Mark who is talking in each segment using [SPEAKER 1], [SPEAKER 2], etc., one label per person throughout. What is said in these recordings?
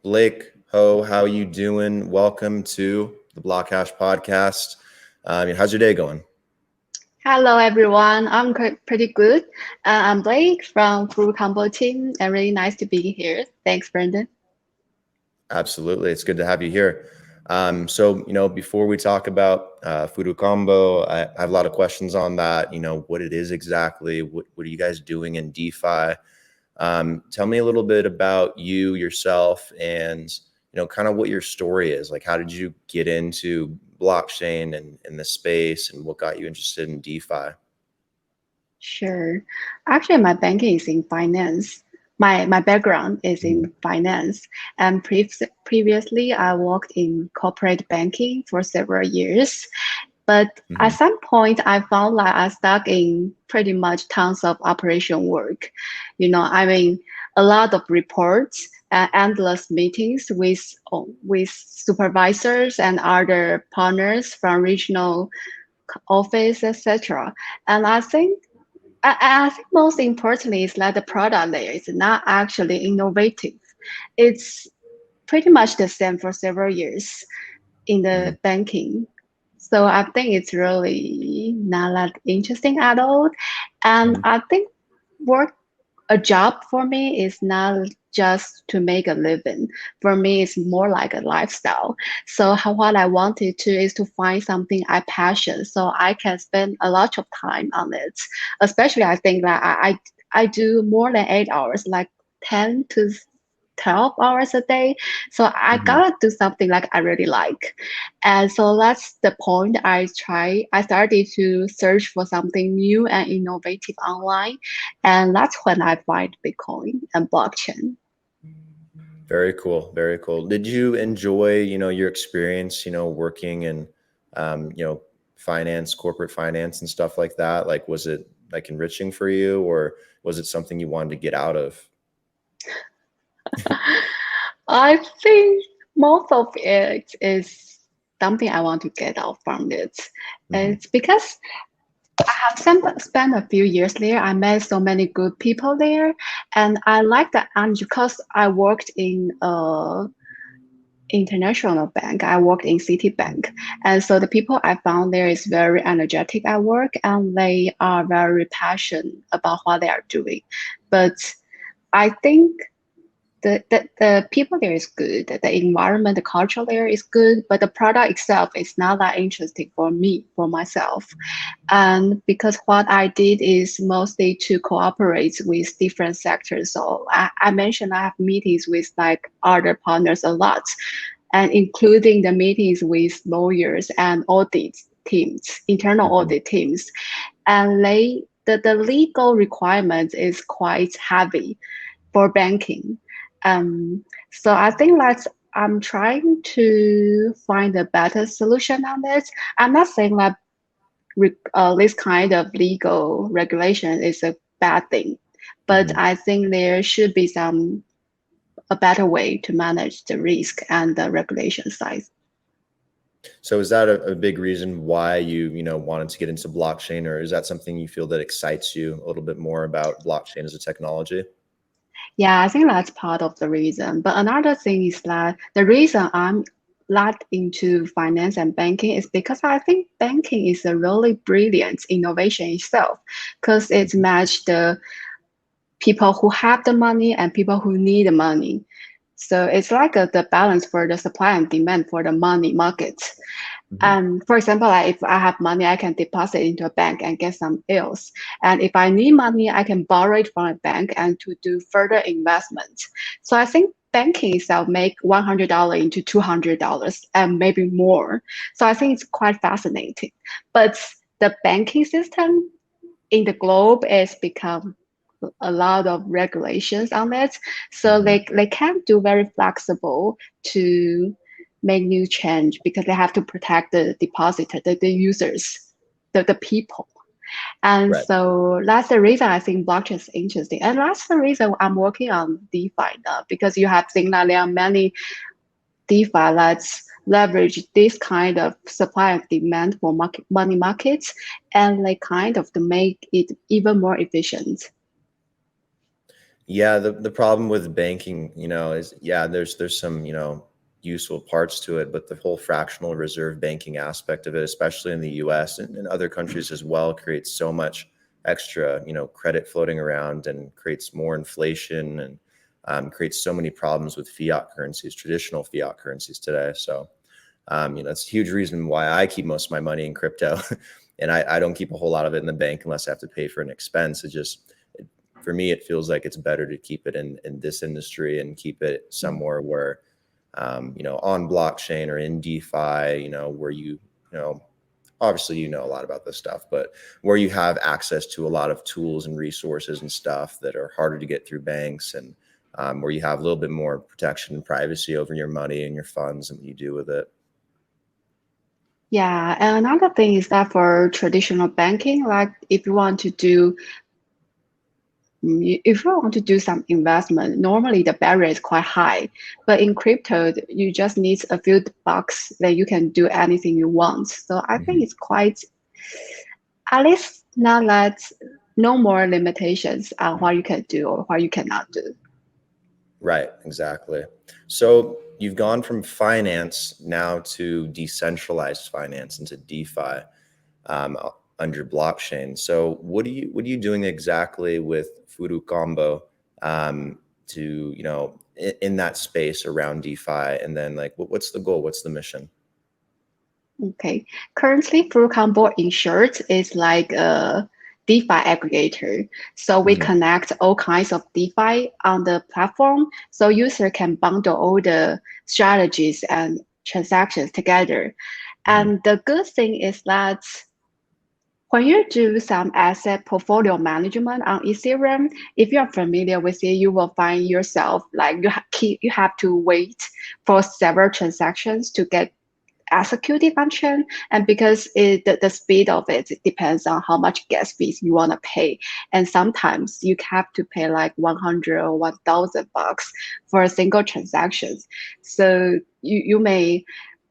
[SPEAKER 1] Blake Ho, how you doing? Welcome to the BlockHash podcast. How's your day going?
[SPEAKER 2] Hello, everyone. I'm pretty good. I'm Blake from Furucombo team, and really nice to be here. Thanks, Brandon.
[SPEAKER 1] Absolutely, it's good to have you here. Before we talk about Furucombo, I have a lot of questions on that. What it is exactly. What are you guys doing in DeFi? Tell me a little bit about you, yourself, and kind of what your story is. Like, how did you get into blockchain and the space, and what got you interested in DeFi?
[SPEAKER 2] Sure. Actually, my banking is in finance. My background is in finance, and previously I worked in corporate banking for several years. But at
[SPEAKER 1] Mhm.
[SPEAKER 2] some point, I found like I stuck in pretty much tons of operation work. A lot of reports and endless meetings with supervisors and other partners from regional office, etc. And I think most importantly is that the product layer is not actually innovative. It's pretty much the same for several years in
[SPEAKER 1] Mhm.
[SPEAKER 2] the banking. So I think it's really not that interesting at all. And
[SPEAKER 1] Mhm.
[SPEAKER 2] I think work a job for me is not just to make a living. For me, it's more like a lifestyle. So what I wanted to is to find something I passion, so I can spend a lot of time on it. Especially, I think that I do more than 8 hours, like 10 to 12 hours a day. So I
[SPEAKER 1] Mhm.
[SPEAKER 2] gotta do something like I really like. And so that's the point I started to search for something new and innovative online. And that's when I find Bitcoin and blockchain.
[SPEAKER 1] Very cool. Very cool. Did you enjoy, your experience, working in, finance, corporate finance and stuff like that? Like, was it like enriching for you, or was it something you wanted to get out of?
[SPEAKER 2] I think most of it is something I want to get out from it.
[SPEAKER 1] Mhm.
[SPEAKER 2] It's because I have spent a few years there. I met so many good people there, and I like that. And because I worked in a international bank, I worked in Citibank, and so the people I found there is very energetic at work, and they are very passionate about what they are doing. But I think the people there is good, the environment, the culture there is good, but the product itself is not that interesting for me, for myself. And because what I did is mostly to cooperate with different sectors. So I mentioned I have meetings with like other partners a lot, and including the meetings with lawyers and audit teams, internal
[SPEAKER 1] Mhm.
[SPEAKER 2] audit teams. And the legal requirements is quite heavy for banking. So I think that I'm trying to find a better solution on this. I'm not saying that this kind of legal regulation is a bad thing, but
[SPEAKER 1] Mhm.
[SPEAKER 2] I think there should be a better way to manage the risk and the regulation side.
[SPEAKER 1] So is that a big reason why you wanted to get into blockchain, or is that something you feel that excites you a little bit more about blockchain as a technology?
[SPEAKER 2] Yeah, I think that's part of the reason. But another thing is that the reason I'm not into finance and banking is because I think banking is a really brilliant innovation itself, because it's
[SPEAKER 1] Mhm.
[SPEAKER 2] matched the people who have the money and people who need the money. So it's like the balance for the supply and demand for the money market.
[SPEAKER 1] Mhm.
[SPEAKER 2] And for example, like if I have money, I can deposit into a bank and get some else. And if I need money, I can borrow it from a bank and to do further investment. So I think banking itself make $100 into $200 and maybe more. So I think it's quite fascinating. But the banking system in the globe is become a lot of regulations on it. So
[SPEAKER 1] Mhm.
[SPEAKER 2] they can't do very flexible to make new change because they have to protect the depositor, the users, the people. And
[SPEAKER 1] Right.
[SPEAKER 2] so that's the reason I think blockchain is interesting. And that's the reason I'm working on DeFi now, because you have seen that there are many DeFi that's leverage this kind of supply and demand for money markets, and they kind of to make it even more efficient.
[SPEAKER 1] Yeah, the problem with banking, is there's some, useful parts to it, but the whole fractional reserve banking aspect of it, especially in the US and in other countries as well, creates so much extra, credit floating around and creates more inflation and creates so many problems with fiat currencies, traditional fiat currencies today. So, it's a huge reason why I keep most of my money in crypto. And I don't keep a whole lot of it in the bank unless I have to pay for an expense. For me, it feels like it's better to keep it in this industry and keep it somewhere where, on blockchain or in DeFi, where obviously a lot about this stuff, but where you have access to a lot of tools and resources and stuff that are harder to get through banks, and where you have a little bit more protection and privacy over your money and your funds and what you do with it.
[SPEAKER 2] Yeah, and another thing is that for traditional banking, like if you want to do some investment, normally the barrier is quite high. But in crypto, you just need a few bucks that you can do anything you want. So I think it's quite, at least now that no more limitations on what you can do or what you cannot do.
[SPEAKER 1] Right, exactly. So you've gone from finance now to decentralized finance into DeFi under blockchain. So what are you doing exactly with Furucombo to in that space around DeFi? And then like what's the goal? What's the mission?
[SPEAKER 2] Okay, currently Furucombo in short is like a DeFi aggregator. So we connect all kinds of DeFi on the platform, so user can bundle all the strategies and transactions together. And the good thing is that when you do some asset portfolio management on Ethereum, if you're familiar with it, you will find yourself like you have to wait for several transactions to get executed on chain, and because the speed of it depends on how much gas fees you want to pay, and sometimes you have to pay like 100 or 1,000 bucks for a single transaction. So you may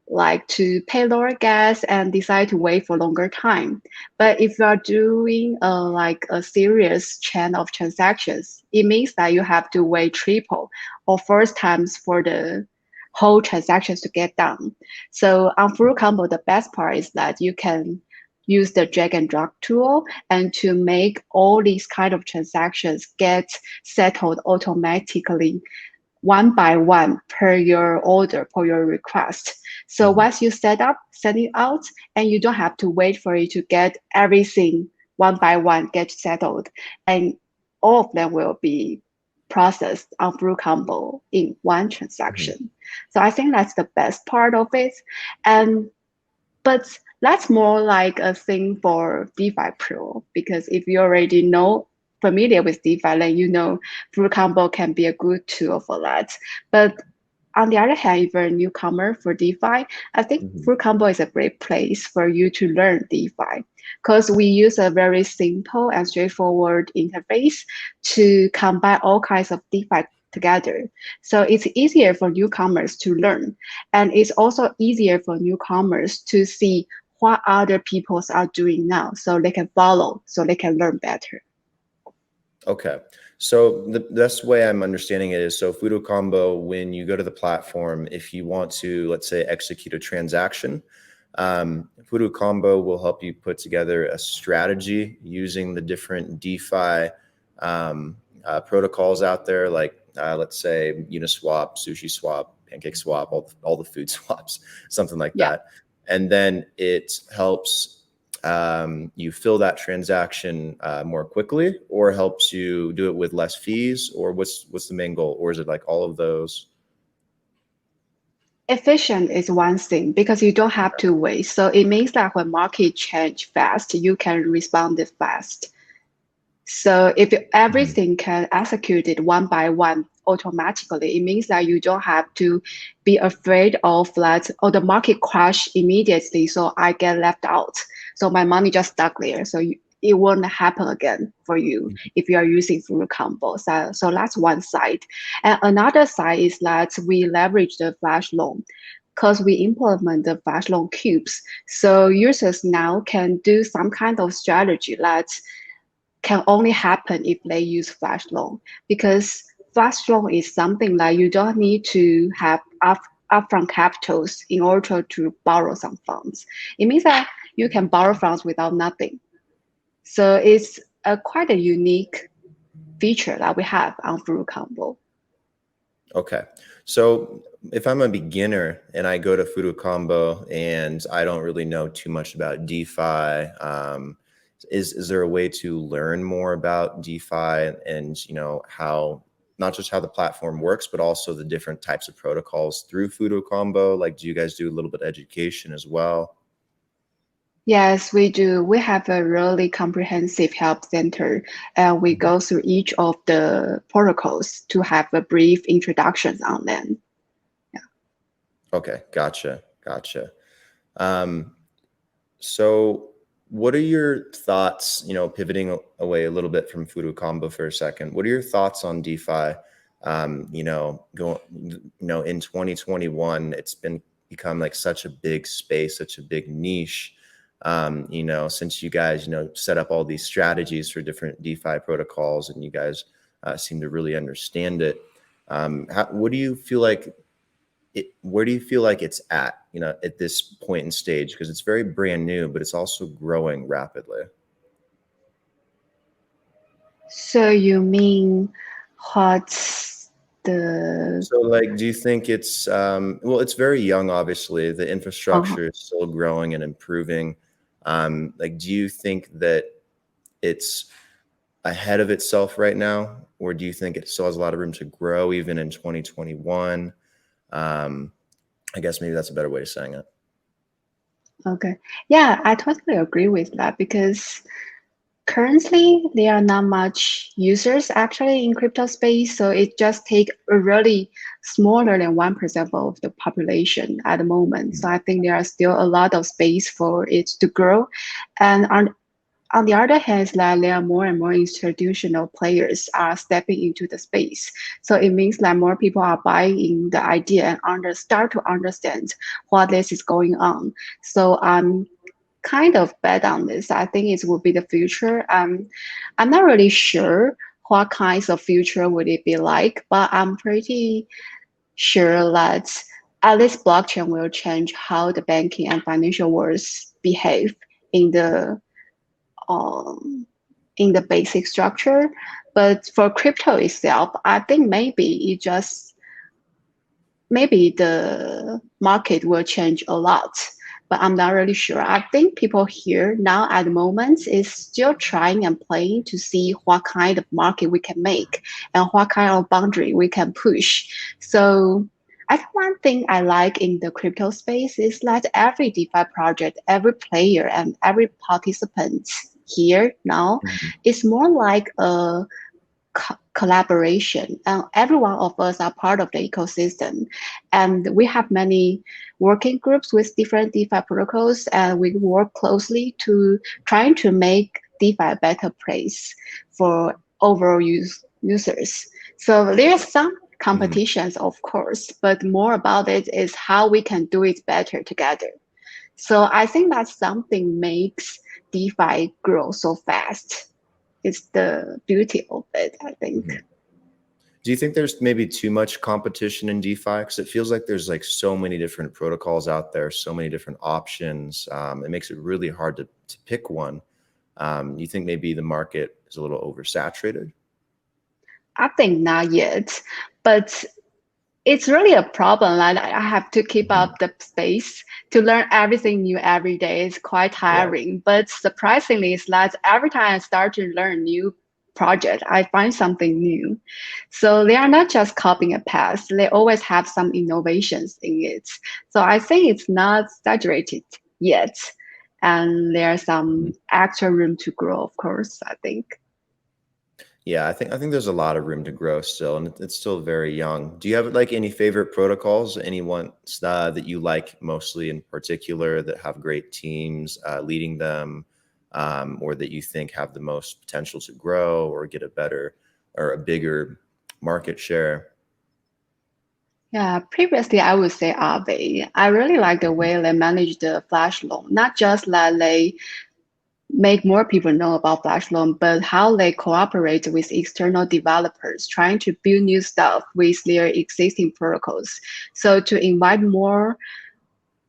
[SPEAKER 2] like to pay lower gas and decide to wait for longer time. But if you are doing like a serious chain of transactions, it means that you have to wait triple or four times for the whole transactions to get done. So on Furucombo, the best part is that you can use the drag and drop tool and to make all these kind of transactions get settled automatically one by one per your order, per your request. So once you send it out, and you don't have to wait for it to get everything one by one get settled, and all of them will be processed on Furucombo in one transaction. So I think that's the best part of it. But that's more like a thing for DeFi Pro, because if you already familiar with DeFi, then Furucombo can be a good tool for that. But on the other hand, if you're a newcomer for DeFi, I think Furucombo is a great place for you to learn DeFi, because we use a very simple and straightforward interface to combine all kinds of DeFi together. So it's easier for newcomers to learn. And it's also easier for newcomers to see what other people are doing now, so they can follow, so they can learn better.
[SPEAKER 1] Okay. So the best way I'm understanding it is, so Furucombo, when you go to the platform, if you want to, let's say, execute a transaction, Furucombo will help you put together a strategy using the different DeFi protocols out there, like let's say Uniswap, SushiSwap, PancakeSwap, all the food swaps, something like that. And then it helps you fill that transaction more quickly, or helps you do it with less fees, or what's the main goal? Or is it like all of those?
[SPEAKER 2] Efficient is one thing, because you don't have to wait. So it means that when market change fast, you can respond it fast. So if everything can execute it one by one automatically, it means that you don't have to be afraid of that, or the market crash immediately, so I get left out. So my money just stuck there. So it won't happen again for you if you are using Furucombo. So that's one side. And another side is that we leverage the flash loan, because we implement the flash loan cubes. So users now can do some kind of strategy that can only happen if they use flash loan, because flash loan is something like you don't need to have upfront capitals in order to borrow some funds. It means that you can borrow funds without nothing. So it's quite a unique feature that we have on Furucombo.
[SPEAKER 1] Okay. So if I'm a beginner and I go to Furucombo and I don't really know too much about DeFi, is there a way to learn more about DeFi and how, not just how the platform works, but also the different types of protocols through Furucombo? Like, do you guys do a little bit of education as well?
[SPEAKER 2] Yes, we do. We have a really comprehensive help center, and we go through each of the protocols to have a brief introductions on them. Yeah.
[SPEAKER 1] Okay, gotcha. So what are your thoughts, pivoting away a little bit from Furucombo for a second, what are your thoughts on DeFi? In 2021, it's become like such a big space, such a big niche. Since you guys, set up all these strategies for different DeFi protocols and you guys seem to really understand it. What do you feel like where do you feel like it's at, at this point in stage? Because it's very brand new, but it's also growing rapidly.
[SPEAKER 2] So you mean what's the
[SPEAKER 1] So like, do you think it's, well, it's very young, obviously. The infrastructure is still growing and improving. Like, do you think that it's ahead of itself right now? Or do you think it still has a lot of room to grow even in 2021? I guess maybe that's a better way of saying it.
[SPEAKER 2] Okay. Yeah, I totally agree with that, because currently there are not much users actually in crypto space. So it just take a really smaller than 1% of the population at the moment. So I think there are still a lot of space for it to grow. And on the other hand, like there are more and more institutional players are stepping into the space. So it means that more people are buying the idea and start to understand what this is going on. So I'm kind of bet on this. I think it will be the future. I'm not really sure what kinds of future would it be like, but I'm pretty sure that at least blockchain will change how the banking and financial worlds behave um, in the basic structure. But for crypto itself, I think maybe the market will change a lot, but I'm not really sure. I think people here now at the moment is still trying and playing to see what kind of market we can make and what kind of boundary we can push. So I think one thing I like in the crypto space is that every DeFi project, every player and every participant here now is more like a collaboration, and every one of us are part of the ecosystem, and we have many working groups with different DeFi protocols, and we work closely to trying to make DeFi a better place for overall users. So there's some competitions, of course, but more about it is how we can do it better together. So I think that something makes DeFi grow so fast. It's the beauty of it, I think.
[SPEAKER 1] Do you think there's maybe too much competition in DeFi? Because it feels like there's like so many different protocols out there, so many different options. It makes it really hard to pick one. You think maybe the market is a little oversaturated?
[SPEAKER 2] I think not yet, but it's really a problem. Like I have to keep up the space to learn everything new every day. It's quite tiring, but surprisingly, it's that every time I start to learn new project, I find something new. So they are not just copying a past; they always have some innovations in it. So I think it's not saturated yet, and there's some extra room to grow. Of course, I think.
[SPEAKER 1] Yeah, I think there's a lot of room to grow still, and it's still very young. Do you have like any favorite protocols, any ones that you like mostly in particular that have great teams leading them, or that you think have the most potential to grow or get a better or a bigger market share?
[SPEAKER 2] Yeah, previously I would say Aave. I really like the way they manage the flash loan, not just that they make more people know about Flash Loan, but how they cooperate with external developers, trying to build new stuff with their existing protocols. So to invite more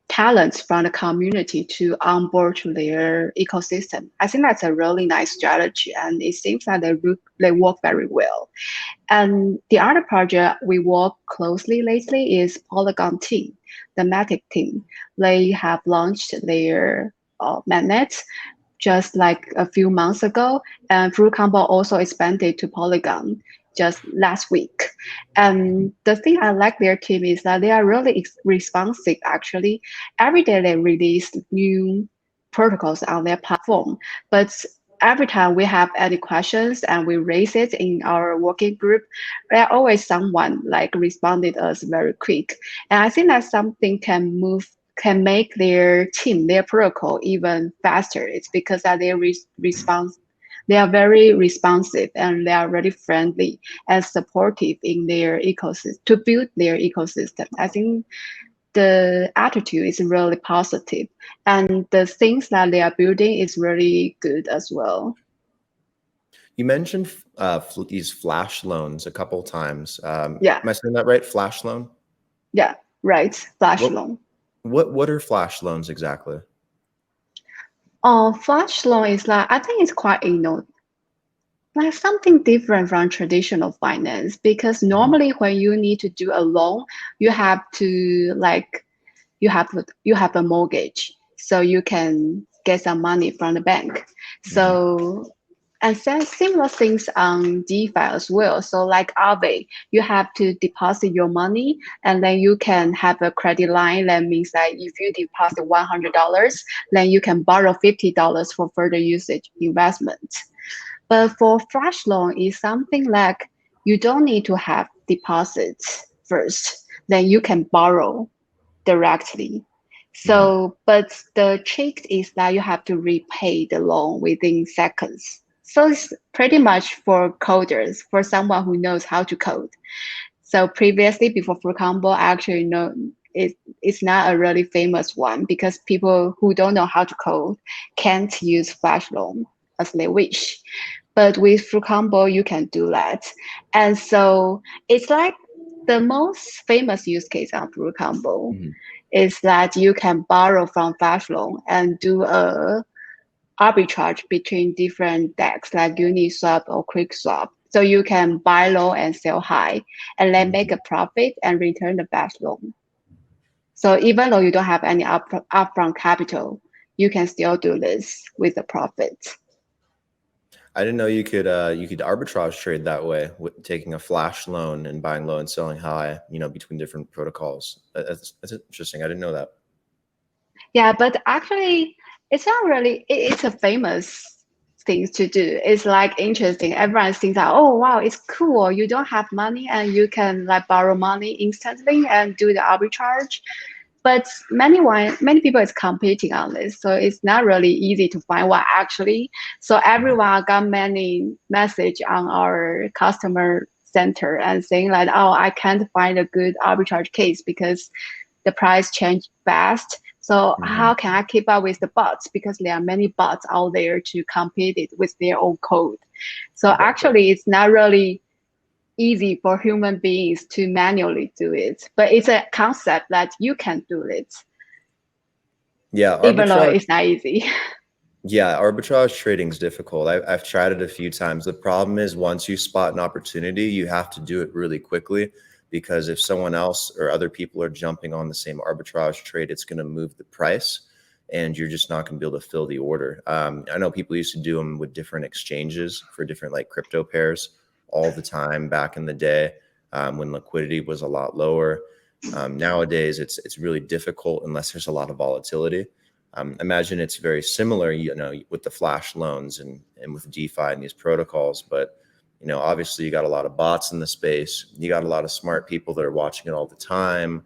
[SPEAKER 2] talents from the community to onboard to their ecosystem. I think that's a really nice strategy, and it seems like they work very well. And the other project we work closely lately is Polygon team, the Matic team. They have launched their mainnet just like a few months ago, and Furucombo also expanded to Polygon just last week. And the thing I like their team is that they are really responsive. Actually, every day they release new protocols on their platform, but every time we have any questions and we raise it in our working group, there always someone like responded us very quick. And I think that something can make their team, their protocol even faster. It's because that they are very responsive and they are really friendly and supportive in their ecosystem to build their ecosystem. I think the attitude is really positive, and the things that they are building is really good as well.
[SPEAKER 1] You mentioned these flash loans a couple times.
[SPEAKER 2] Yeah,
[SPEAKER 1] Am I saying that right? Flash loan?
[SPEAKER 2] yeah, right. Flash
[SPEAKER 1] What
[SPEAKER 2] loan.
[SPEAKER 1] what are flash loans exactly?
[SPEAKER 2] Flash loan is like, I think it's quite like something different from traditional finance, because normally when you need to do a loan, you have to like you have a mortgage, so you can get some money from the bank. So and then similar things on DeFi as well. So like Aave, you have to deposit your money and then you can have a credit line. That means that if you deposit $100, then you can borrow $50 for further usage investment. But for flash loan, is something like you don't need to have deposits first, then you can borrow directly. So, but the trick is that you have to repay the loan within seconds. So it's pretty much for coders, for someone who knows how to code. So previously, before Furucombo, I actually know it's not a really famous one because people who don't know how to code can't use Flash loan as they wish. But with Furucombo, you can do that. And so it's like the most famous use case on Furucombo is that you can borrow from Flash loan and do a arbitrage between different DEX like Uniswap or QuickSwap. So you can buy low and sell high and then make a profit and return the Flash loan. So even though you don't have any upfront capital, you can still do this with a profit.
[SPEAKER 1] I didn't know you could arbitrage trade that way, with taking a flash loan and buying low and selling high, between different protocols. That's interesting. I didn't know that.
[SPEAKER 2] Yeah, but actually, it's not really. It's a famous thing to do. It's like interesting. Everyone thinks that, oh wow, it's cool. You don't have money and you can like borrow money instantly and do the arbitrage. But many people is competing on this, so it's not really easy to find one actually. So everyone got many message on our customer center and saying like, oh, I can't find a good arbitrage case because the price changed fast. So how can I keep up with the bots? Because there are many bots out there to compete it with their own code. So actually, it's not really easy for human beings to manually do it, but it's a concept that you can do it.
[SPEAKER 1] Yeah,
[SPEAKER 2] Even though
[SPEAKER 1] arbitrage.
[SPEAKER 2] it's not easy.
[SPEAKER 1] Yeah, arbitrage trading is difficult. I've tried it a few times. The problem is once you spot an opportunity, you have to do it really quickly, because if someone else or other people are jumping on the same arbitrage trade, it's going to move the price and you're just not going to be able to fill the order. I know people used to do them with different exchanges for different like crypto pairs all the time back in the day, when liquidity was a lot lower. Nowadays, it's really difficult unless there's a lot of volatility. Imagine it's very similar, with the flash loans and with DeFi and these protocols. But, obviously you got a lot of bots in the space. You got a lot of smart people that are watching it all the time.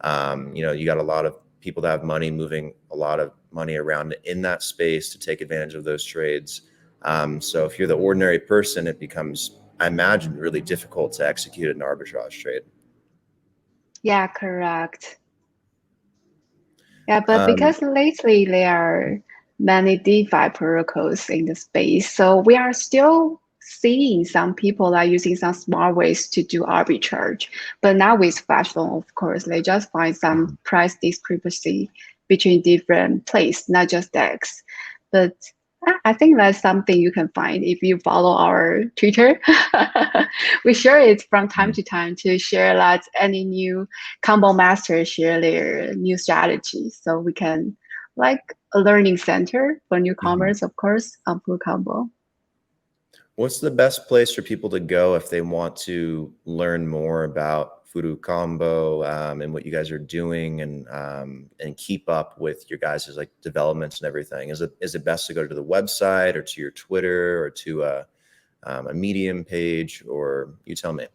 [SPEAKER 1] You got a lot of people that have money moving a lot of money around in that space to take advantage of those trades. So if you're the ordinary person, it becomes, I imagine, really difficult to execute an arbitrage trade.
[SPEAKER 2] Yeah, correct. Yeah, but because lately many DeFi protocols in the space. So we are still seeing some people are using some smart ways to do arbitrage, but now with flash loan, of course, they just find some price discrepancy between different places, not just DEX. But I think that's something you can find if you follow our Twitter. We share it from time to time to share that any new combo masters share their new strategies. So we can like a learning center for newcomers, of course, on Furucombo.
[SPEAKER 1] What's the best place for people to go if they want to learn more about Furucombo and what you guys are doing and keep up with your guys' like developments and everything? Is it best to go to the website or to your Twitter or to a Medium page, or you tell me?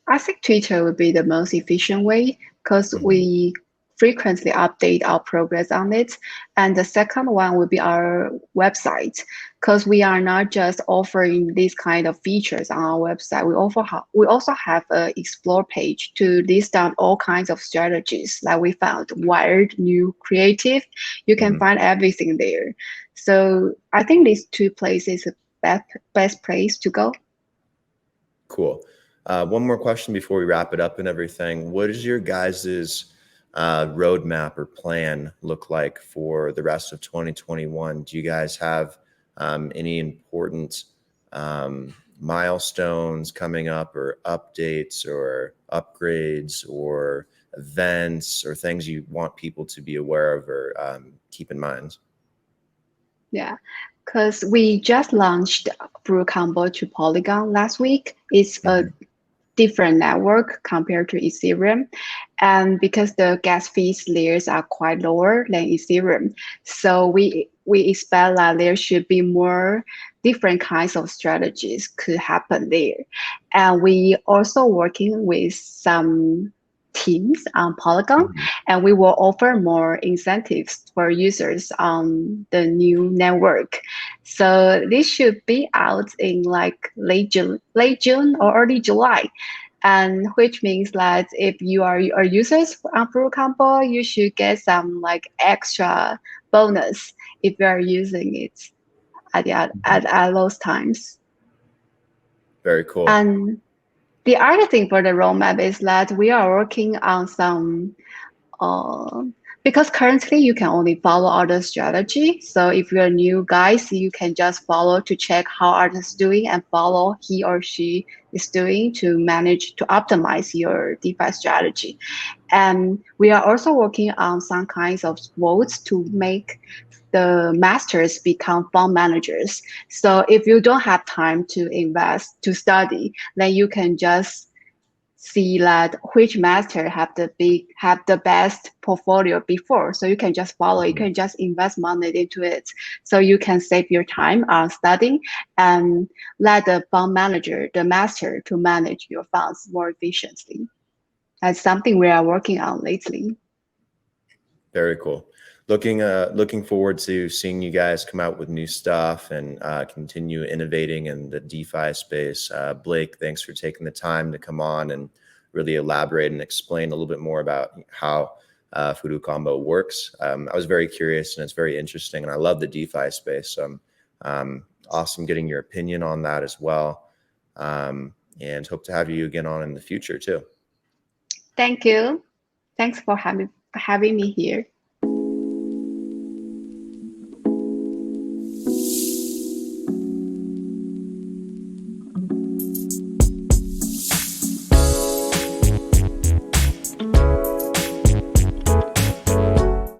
[SPEAKER 2] I think Twitter would be the most efficient way because we frequently update our progress on it. And the second one would be our website, because we are not just offering these kind of features on our website. We also have an explore page to list down all kinds of strategies that we found, wired, new, creative. You can find everything there. So I think these two places are the best place to go.
[SPEAKER 1] Cool. One more question before we wrap it up and everything. What is your guys's roadmap or plan look like for the rest of 2021? Do you guys have any important milestones coming up, or updates or upgrades or events or things you want people to be aware of or keep in mind?
[SPEAKER 2] Yeah, because we just launched Furucombo to Polygon last week. It's a different network compared to Ethereum. And because the gas fees layers are quite lower than Ethereum, so we expect that there should be more different kinds of strategies could happen there. And we also working with some teams on Polygon, and we will offer more incentives for users on the new network. So this should be out in like late June or early July. And which means that if you are users on Furucombo, you should get some like extra bonus if you are using it at those times.
[SPEAKER 1] Very cool.
[SPEAKER 2] And the other thing for the roadmap is that we are working on some because currently you can only follow other strategy. So if you're new guys, you can just follow to check how others doing and follow he or she is doing to manage to optimize your DeFi strategy. And we are also working on some kinds of votes to make the masters become fund managers. So if you don't have time to invest, to study, then you can just see that which master have the best portfolio before. So you can just follow, you can just invest money into it. So you can save your time on studying and let the fund manager, the master, to manage your funds more efficiently. That's something we are working on lately.
[SPEAKER 1] Very cool. Looking forward to seeing you guys come out with new stuff and continue innovating in the DeFi space. Blake, thanks for taking the time to come on and really elaborate and explain a little bit more about how Furucombo works. I was very curious, and it's very interesting, and I love the DeFi space. So awesome getting your opinion on that as well, and hope to have you again on in the future too.
[SPEAKER 2] Thank you. Thanks for having me here.